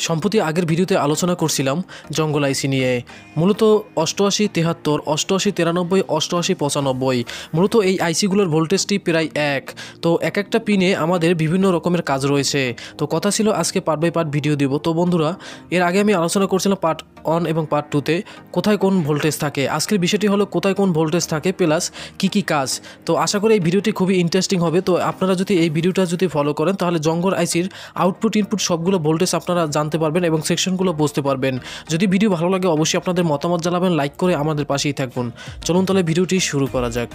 সম্প্রতি আগের ভিডিওতে আলোচনা করছিলাম জঙ্গল আইসি নিয়ে। মূলত 88 73 88 93 88 95 মূলত এই আইসিগুলোর ভোল্টেজটি প্রায় এক। তো এক একটা পিনে আমাদের বিভিন্ন রকমের কাজ রয়েছে। তো কথা ছিল আজকে পার্ট বাই পার্ট ভিডিও দিব। তো বন্ধুরা, এর আগে আমি আলোচনা করছিলাম পার্ট 1 এবং পার্ট 2তে কোথায় কোন ভোল্টেজ থাকে। আজকের বিষয়টি হলো কোথায় কোন ভোল্টেজ থাকে প্লাস কি কাজ। তো আশা করি এই ভিডিওটি খুবই ইন্টারেস্টিং হবে। তো আপনারা যদি এই ভিডিওটা ফলো করেন তাহলে জঙ্গল আইসির আউটপুট ইনপুট সবগুলো ভোল্টেজ আপনারা জানতে পারবেন এবং সেকশনগুলো বুঝতে পারবেন। যদি ভিডিও ভালো লাগে অবশ্যই আপনাদের মতামত জানাবেন, লাইক করে আমাদের পাশেই থাকবেন। চলুন তাহলে ভিডিওটি শুরু করা যাক।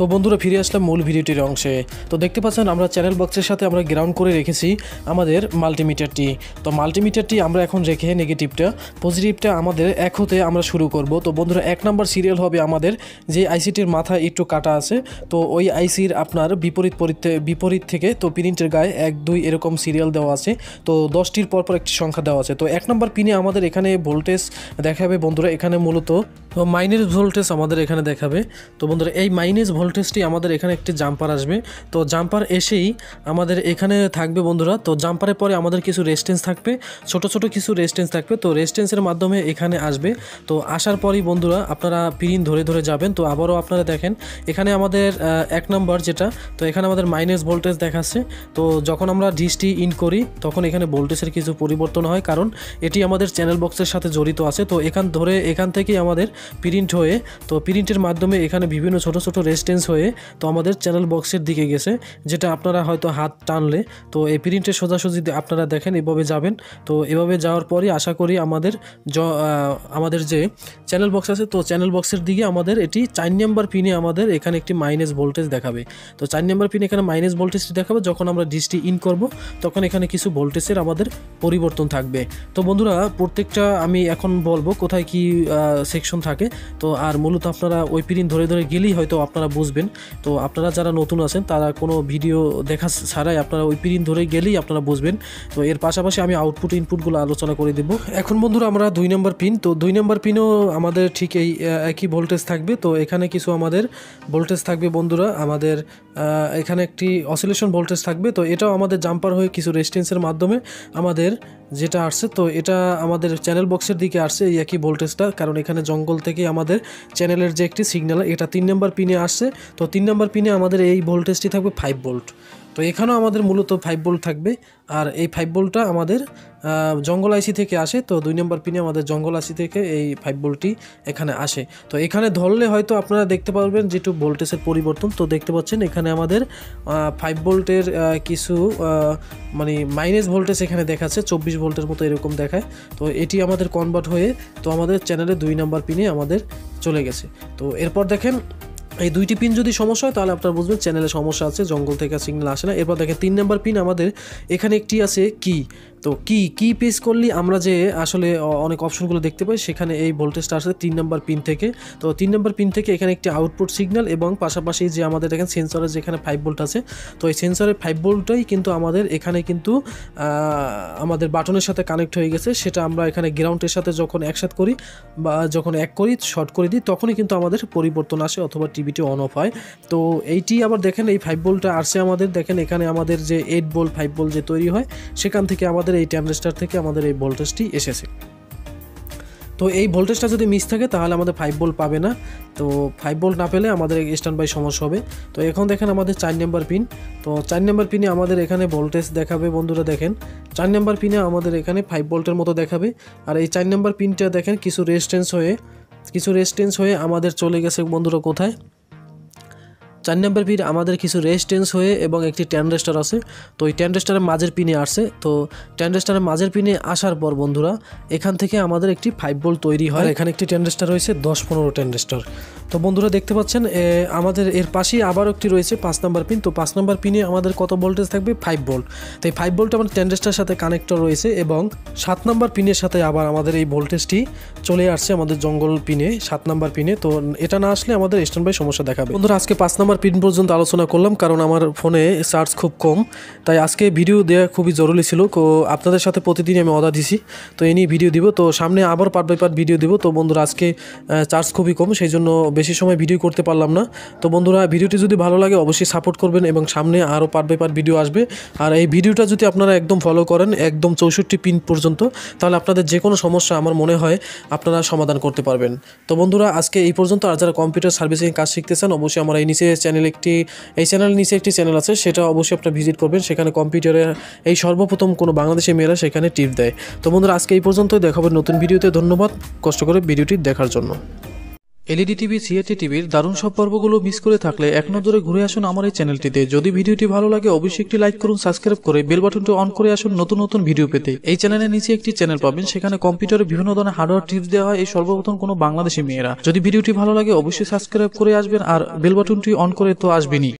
তো বন্ধুরা, ফিরে আসলাম মূল ভিডিওটির অংশে। তো দেখতে পাচ্ছেন আমরা চ্যানেল বক্সের সাথে আমরা গ্রাউন্ড করে রেখেছি আমাদের মাল্টিমিটারটি। তো মাল্টিমিটারটি আমরা এখন রেখে নেগেটিভটা পজিটিভটা আমাদের এক হতে আমরা শুরু করব। তো বন্ধুরা, 1 নম্বর সিরিয়াল হবে আমাদের যে আইসিটির মাথা একটু কাটা আছে। তো ওই আইসির আপনার বিপরীত থেকে তো প্রিন্টের গায়ে 1 2 এরকম সিরিয়াল দেওয়া আছে। তো 10টির পরপর একটি সংখ্যা দেওয়া আছে। তো 1 নম্বর পিনে আমাদের এখানে ভোল্টেজ দেখাবে বন্ধুরা। এখানে মূলত মাইনাস ভোল্টেজ আমাদের এখানে দেখাবে। তো বন্ধুরা, এই মাইনাস ভোল্টেজটি আমাদের এখানে একটি জাম্পার আসবে। তো জাম্পার এসেই আমাদের এখানে থাকবে বন্ধুরা। তো জাম্পারের পরে আমাদের কিছু রেজিস্ট্যান্স থাকবে, ছোট কিছু রেজিস্ট্যান্স থাকবে। তো রেজিস্ট্যান্সের মাধ্যমে এখানে আসবে। তো আসার পরই বন্ধুরা আপনারা পিন ধরে যাবেন। তো আবারও আপনারা দেখেন এখানে আমাদের 1 নম্বর যেটা, তো এখানে আমাদের মাইনাস ভোল্টেজ দেখাচ্ছে। তো যখন আমরা ডিসটি ইন করি তখন এখানে ভোল্টেজের কিছু পরিবর্তন হয়, কারণ এটি আমাদের চ্যানেল বক্সের সাথে জড়িত আছে। তো এখান থেকেই আমাদের প্রিন্ট হয়ে, তো প্রিন্টের মাধ্যমে এখানে বিভিন্ন ছোট রেজিস্ট্যান্স হয়ে তো আমাদের চ্যানেল বক্সের দিকে গেছে, যেটা আপনারা হয়তো হাত টানলে তো এই প্রিন্টের সোজাসুজি আপনারা দেখেন এভাবে যাবেন। তো এভাবে যাওয়ার পরই আশা করি আমাদের যে চ্যানেল বক্স আছে, তো চ্যানেল বক্সের দিকে আমাদের এটি 4 নম্বর পিনে আমাদের এখানে একটি মাইনাস ভোল্টেজ দেখাবে। তো 4 নম্বর পিনে এখানে মাইনাস ভোল্টেজটি দেখাবে। যখন আমরা ডিসটি ইন করব তখন এখানে কিছু ভোল্টেজের আমাদের পরিবর্তন থাকবে। তো বন্ধুরা, প্রত্যেকটা আমি এখন বলবো কোথায় কি সেকশন থাকে। তো আর মূলত আপনারা ওই প্রিন্ট ধরে গেলেই হয়তো আপনারা বুঝবেন। তো আপনারা যারা নতুন আছেন তারা কোনো ভিডিও দেখা ছাড়াই আপনারা ওই প্রিন্ট ধরে গেলেই আপনারা বুঝবেন। তো এর পাশাপাশি আমি আউটপুট ইনপুটগুলো আলোচনা করে দেব। এখন বন্ধুরা আমরা 2 নম্বর পিন, তো 2 নম্বর পিনও আমাদের ঠিক এই একই ভোল্টেজ থাকবে। তো এখানে কিছু আমাদের ভোল্টেজ থাকবে বন্ধুরা। আমাদের এখানে একটি অসিলেশন ভোল্টেজ থাকবে। তো এটাও আমাদের জাম্পার হয়ে কিছু রেজিস্ট্যান্সের মাধ্যমে আমাদের যেটা আসছে, তো এটা আমাদের চ্যানেল বক্সের দিকে আসছে এই একই ভোল্টেজটা, কারণ এখানে জঙ্গল থেকে আমাদের চ্যানেলের যে একটি সিগন্যাল এটা 3 নম্বর পিনে আসছে। তো 3 নম্বর পিনে আমাদের এই ভোল্টেজটি থাকবে 5 ভোল্ট। তো এখানেও আমাদের মূলত 5 ভোল্ট থাকবে। আর এই 5 ভোল্টটা আমাদের জঙ্গল আইসি থেকে আসে। তো 2 নম্বর পিনে আমাদের জঙ্গল আইসি থেকে এই 5 ভোল্টটি এখানে আসে। তো এখানে ধরলে হয়তো আপনারা দেখতে পারবেন যেটু ভোল্টেজের পরিবর্তন। তো দেখতে পাচ্ছেন এখানে আমাদের 5 ভোল্টের কিছু মানে মাইনাস ভোল্টেজ এখানে দেখাচ্ছে, 24 ভোল্টের মতো এরকম দেখায়। তো এটি আমাদের কনভার্ট হয়ে তো আমাদের চ্যানেলে 2 নম্বর পিনে আমাদের চলে গেছে। তো এরপর দেখেন এই 2টি পিন যদি সমস্যা হয় তাহলে আপনারা বুঝবেন চ্যানেলে সমস্যা আছে, জঙ্গল থেকে সিগন্যাল আসে না। এরপর দেখেন 3 নম্বর পিন আমাদের এখানে একটি আছে কি। তো কি প্রেস করলে আমরা যে আসলে অনেক অপশনগুলো দেখতে পাই, সেখানে এই ভোল্টেজটা আসে 3 নম্বর পিন থেকে। তো 3 নম্বর পিন থেকে এখানে একটি আউটপুট সিগন্যাল এবং পাশাপাশি যে আমাদের দেখেন সেন্সরের যেখানে 5 ভোল্ট আছে, তো এই সেন্সরের 5 ভোল্টটাই কিন্তু আমাদের এখানে কিন্তু আমাদের বাটনের সাথে কানেক্ট হয়ে গেছে। সেটা আমরা এখানে গ্রাউন্ডের সাথে যখন একসাথে করি বা যখন এক করি শর্ট করে দিই তখনই কিন্তু আমাদের পরিবর্তন আসে অথবা টিভিটি অন অফ হয়। তো এইটি আবার দেখেন এই 5 ভোল্টটা আসছে আমাদের, দেখেন এখানে আমাদের যে 8 ভোল্ট 5 ভোল্ট যে তৈরি হয় সেখান থেকে আমাদের এই ট্রানজিস্টর থেকে আমাদের এই ভোল্টেজটি এসেছে। তো এই ভোল্টেজটা যদি মিস থাকে তাহলে আমাদের 5 ভোল্ট পাবে না। তো 5 ভোল্ট না পেলে আমাদের স্ট্যান্ড বাই সমস্যা হবে। তো এখন দেখেন আমাদের 4 নম্বর পিন। তো 4 নম্বর পিনে আমাদের এখানে ভোল্টেজ দেখাবে বন্ধুরা। দেখেন 4 নম্বর পিনে আমাদের এখানে 5 ভোল্টের মতো দেখাবে। আর এই 4 নম্বর পিনটা দেখেন কিছু রেজিস্ট্যান্স হয়ে আমাদের চলে গেছে বন্ধুরা কোথায়। 4 নম্বর পিন আমাদের কিছু রেজিস্ট্যান্স হয়ে এবং একটি ট্রানজিস্টর আছে। তো এই ট্রানজিস্টরের মাঝের পিনে আসছে। তো ট্রানজিস্টরের মাঝের পিনে আসার পর বন্ধুরা এখান থেকে আমাদের একটি 5 ভোল্ট তৈরি হয়। এখানে একটি ট্রানজিস্টর রয়েছে 10-15 ট্রানজিস্টর। তো বন্ধুরা দেখতে পাচ্ছেন আমাদের এর পাশেই আবার একটি রয়েছে 5 নম্বর পিন। তো 5 নম্বর পিনে আমাদের কত ভোল্টেজ থাকবে? 5 ভোল্ট। তো এই 5 ভোল্ট আমাদের ট্রানজিস্টরের সাথে কানেক্টর রয়েছে এবং 7 নম্বর পিনের সাথে আবার আমাদের এই ভোল্টেজটি চলে আসছে আমাদের জঙ্গল পিনে, 7 নম্বর পিনে। তো এটা না আসলে আমাদের স্ট্যান্ড বাই সমস্যা দেখাবে। বন্ধুরা আজকে 5 নম্বর নাম্বার পিন পর্যন্ত আলোচনা করলাম, কারণ আমার ফোনে চার্জ খুব কম, তাই আজকে ভিডিও দেওয়া খুবই জরুরি ছিল। আপনাদের সাথে প্রতিদিন আমি অর্ডার দিছি, তো এই নিয়ে ভিডিও দিব। তো সামনে আবার পার্ট বাই পার্ট ভিডিও দিব। তো বন্ধুরা আজকে চার্জ খুবই কম, সেই জন্য বেশি সময় ভিডিও করতে পারলাম না। তো বন্ধুরা ভিডিওটি যদি ভালো লাগে অবশ্যই সাপোর্ট করবেন, এবং সামনে আরও পার্ট বাই পার্ট ভিডিও আসবে। আর এই ভিডিওটা যদি আপনারা একদম ফলো করেন একদম 64 পিন পর্যন্ত, তাহলে আপনাদের যে কোনো সমস্যা আমার মনে হয় আপনারা সমাধান করতে পারবেন। তো বন্ধুরা আজকে এই পর্যন্ত। আর যারা কম্পিউটার সার্ভিসিং কাজ শিখতে চান অবশ্যই আমার এই চ্যানেলের নিচে একটি চ্যানেল আছে, সেটা অবশ্যই আপনারা ভিজিট করবেন। সেখানে কম্পিউটারের এই সর্বপ্রথম কোনো বাংলাদেশি মেয়েরা সেখানে টিপ দেয়। তো বন্ধুরা আজকে এই পর্যন্তই, দেখাবেন নতুন ভিডিওতে। ধন্যবাদ কষ্ট করে ভিডিওটি দেখার জন্য। এলইডি টিভি, সিআরটি টিভির দারুণ সব পর্বগুলো মিস করে থাকলে এক নজরে ঘুরে আসুন আমার এই চ্যানেলটিতে। যদি ভিডিওটি ভালো লাগে অবশ্যই একটি লাইক করুন, সাবস্ক্রাইব করে বেল বাটনটি অন করে আসুন নতুন নতুন ভিডিও পেতে। এই চ্যানেলের নিচে একটি চ্যানেল পাবেন, সেখানে কম্পিউটারে বিভিন্ন ধরনের হার্ডওয়্যার টিপস দেওয়া হয় এই সর্বপ্রথম কোনো বাংলাদেশি মেয়েরা। যদি ভিডিওটি ভালো লাগে অবশ্যই সাবস্ক্রাইব করে আসবেন, আর বেল বাটনটি অন করে তো আসবেনই।